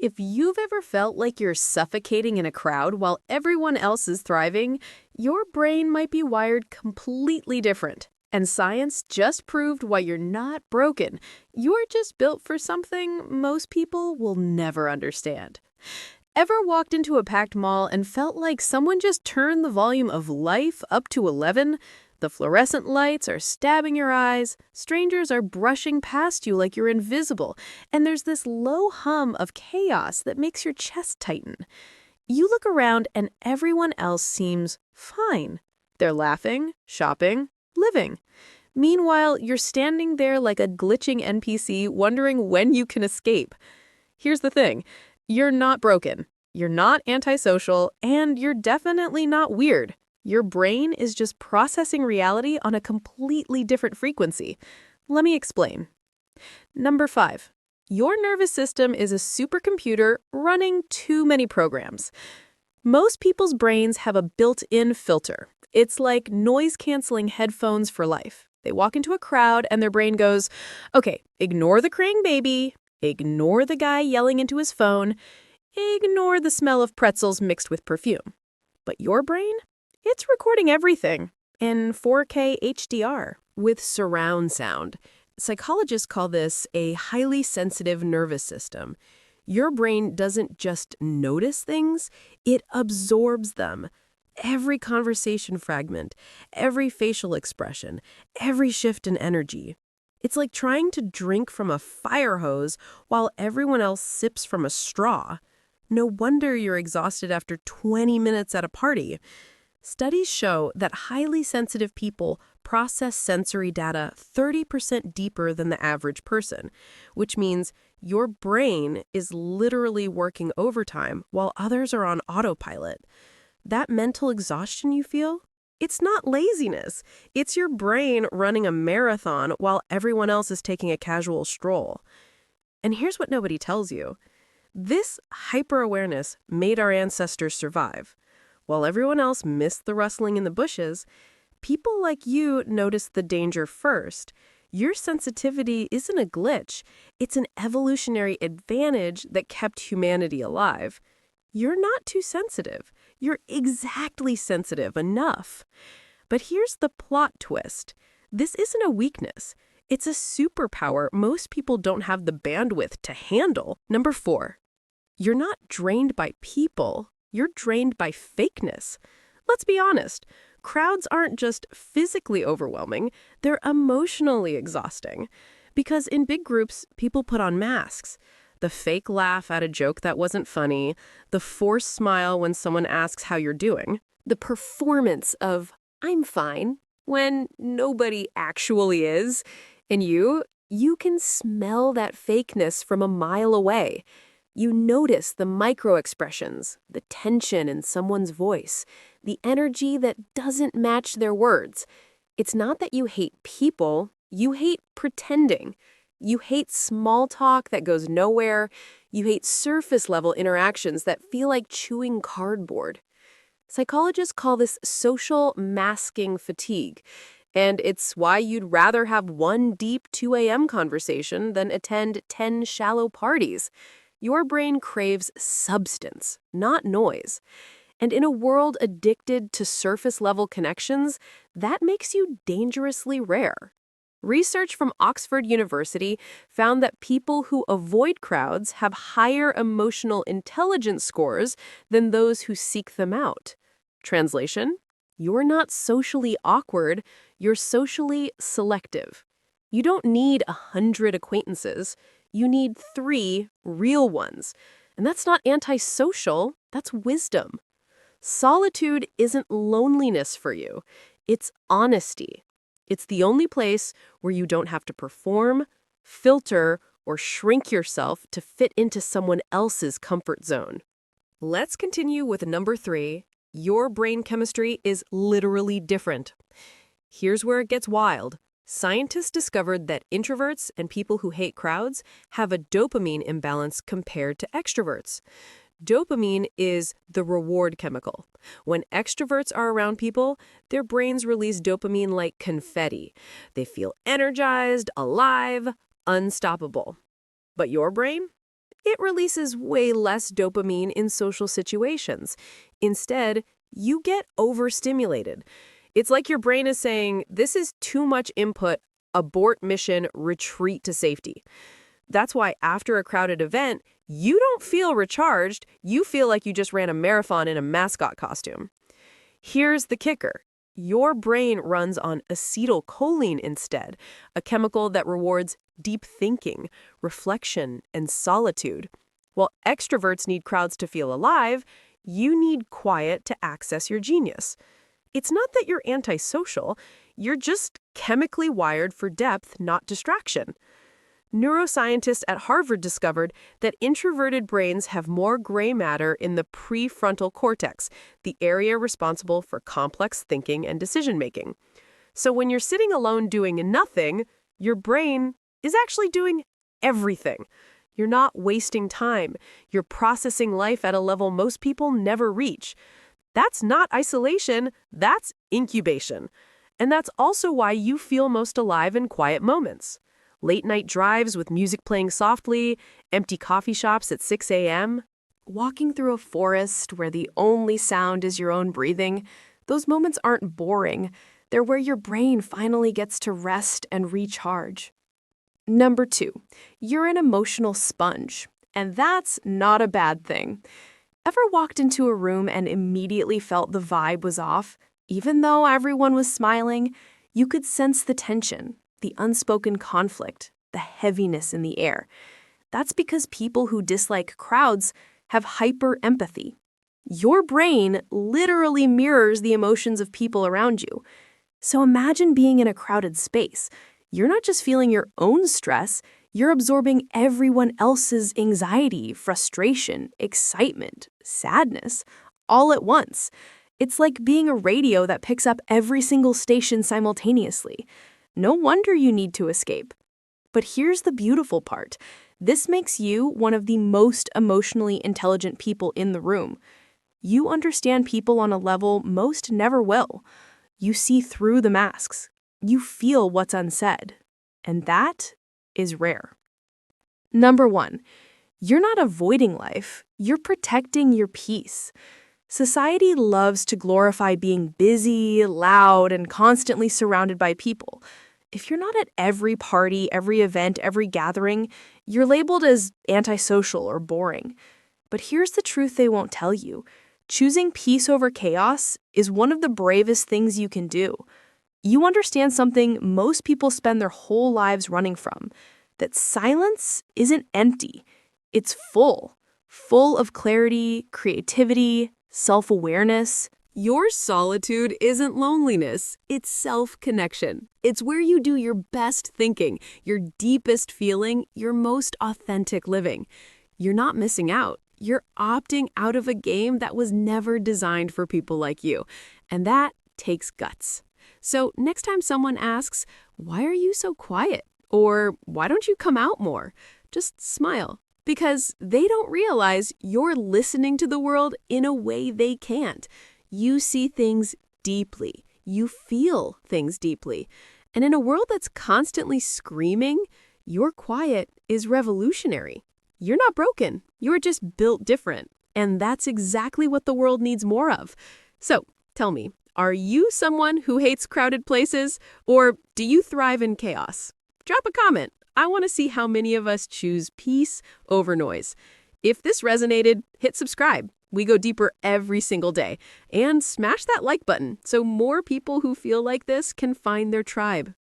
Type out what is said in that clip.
If you've ever felt like you're suffocating in a crowd while everyone else is thriving, your brain might be wired completely different. And science just proved why you're not broken. You're just built for something most people will never understand. Ever walked into a packed mall and felt like someone just turned the volume of life up to 11? The fluorescent lights are stabbing your eyes, strangers are brushing past you like you're invisible, and there's this low hum of chaos that makes your chest tighten. You look around and everyone else seems fine. They're laughing, shopping, living. Meanwhile, you're standing there like a glitching NPC wondering when you can escape. Here's the thing. You're not broken, you're not antisocial, and you're definitely not weird. Your brain is just processing reality on a completely different frequency. Let me explain. Number 5. Your nervous system is a supercomputer running too many programs. Most people's brains have a built-in filter. It's like noise-canceling headphones for life. They walk into a crowd and their brain goes, okay, ignore the crying baby, ignore the guy yelling into his phone, ignore the smell of pretzels mixed with perfume. But your brain? It's recording everything in 4K HDR with surround sound. Psychologists call this a highly sensitive nervous system. Your brain doesn't just notice things, it absorbs them. Every conversation fragment, every facial expression, every shift in energy. It's like trying to drink from a fire hose while everyone else sips from a straw. No wonder you're exhausted after 20 minutes at a party. Studies show that highly sensitive people process sensory data 30% deeper than the average person, which means your brain is literally working overtime while others are on autopilot. That mental exhaustion you feel? It's not laziness. It's your brain running a marathon while everyone else is taking a casual stroll. And here's what nobody tells you. This hyper-awareness made our ancestors survive. While everyone else missed the rustling in the bushes, people like you noticed the danger first. Your sensitivity isn't a glitch. It's an evolutionary advantage that kept humanity alive. You're not too sensitive. You're exactly sensitive enough. But here's the plot twist. This isn't a weakness. It's a superpower most people don't have the bandwidth to handle. Number 4, you're not drained by people. You're drained by fakeness. Let's be honest. Crowds aren't just physically overwhelming, they're emotionally exhausting. Because in big groups, people put on masks. The fake laugh at a joke that wasn't funny, the forced smile when someone asks how you're doing, the performance of, I'm fine, when nobody actually is. And you can smell that fakeness from a mile away. You notice the micro expressions, the tension in someone's voice, the energy that doesn't match their words. It's not that you hate people, you hate pretending. You hate small talk that goes nowhere. You hate surface-level interactions that feel like chewing cardboard. Psychologists call this social masking fatigue, and it's why you'd rather have one deep 2 a.m. conversation than attend 10 shallow parties. Your brain craves substance, not noise. And in a world addicted to surface-level connections, that makes you dangerously rare. Research from Oxford University found that people who avoid crowds have higher emotional intelligence scores than those who seek them out. Translation: you're not socially awkward, you're socially selective. You don't need 100 acquaintances, you need 3 real ones. And that's not antisocial, that's wisdom. Solitude isn't loneliness for you, it's honesty. It's the only place where you don't have to perform, filter, or shrink yourself to fit into someone else's comfort zone. Let's continue with number 3. Your brain chemistry is literally different. Here's where it gets wild. Scientists discovered that introverts and people who hate crowds have a dopamine imbalance compared to extroverts. Dopamine is the reward chemical. When extroverts are around people, their brains release dopamine like confetti. They feel energized, alive, unstoppable. But your brain? It releases way less dopamine in social situations. Instead, you get overstimulated. It's like your brain is saying, this is too much input, abort mission, retreat to safety. That's why after a crowded event, you don't feel recharged, you feel like you just ran a marathon in a mascot costume. Here's the kicker. Your brain runs on acetylcholine instead, a chemical that rewards deep thinking, reflection, and solitude. While extroverts need crowds to feel alive, you need quiet to access your genius. It's not that you're antisocial, you're just chemically wired for depth, not distraction. Neuroscientists at Harvard discovered that introverted brains have more gray matter in the prefrontal cortex, the area responsible for complex thinking and decision-making. So when you're sitting alone doing nothing, your brain is actually doing everything. You're not wasting time. You're processing life at a level most people never reach. That's not isolation, that's incubation. And that's also why you feel most alive in quiet moments. Late-night drives with music playing softly, empty coffee shops at 6 a.m., walking through a forest where the only sound is your own breathing. Those moments aren't boring. They're where your brain finally gets to rest and recharge. Number 2, you're an emotional sponge. And that's not a bad thing. Ever walked into a room and immediately felt the vibe was off? Even though everyone was smiling, you could sense the tension, the unspoken conflict, the heaviness in the air. That's because people who dislike crowds have hyper-empathy. Your brain literally mirrors the emotions of people around you. So imagine being in a crowded space. You're not just feeling your own stress, you're absorbing everyone else's anxiety, frustration, excitement, sadness, all at once. It's like being a radio that picks up every single station simultaneously. No wonder you need to escape. But here's the beautiful part. This makes you one of the most emotionally intelligent people in the room. You understand people on a level most never will. You see through the masks. You feel what's unsaid. And that is rare. Number 1, you're not avoiding life. You're protecting your peace. Society loves to glorify being busy, loud, and constantly surrounded by people. If you're not at every party, every event, every gathering, you're labeled as antisocial or boring. But here's the truth they won't tell you. Choosing peace over chaos is one of the bravest things you can do. You understand something most people spend their whole lives running from, that silence isn't empty. It's full of clarity, creativity, self-awareness. Your solitude isn't loneliness, it's self-connection. It's where you do your best thinking, your deepest feeling, your most authentic living. You're not missing out. You're opting out of a game that was never designed for people like you. And that takes guts. So next time someone asks, "Why are you so quiet?" or "Why don't you come out more?" just smile. Because they don't realize you're listening to the world in a way they can't. You see things deeply. You feel things deeply. And in a world that's constantly screaming, your quiet is revolutionary. You're not broken. You're just built different. And that's exactly what the world needs more of. So tell me, are you someone who hates crowded places, or do you thrive in chaos? Drop a comment. I want to see how many of us choose peace over noise. If this resonated, hit subscribe. We go deeper every single day. And smash that like button so more people who feel like this can find their tribe.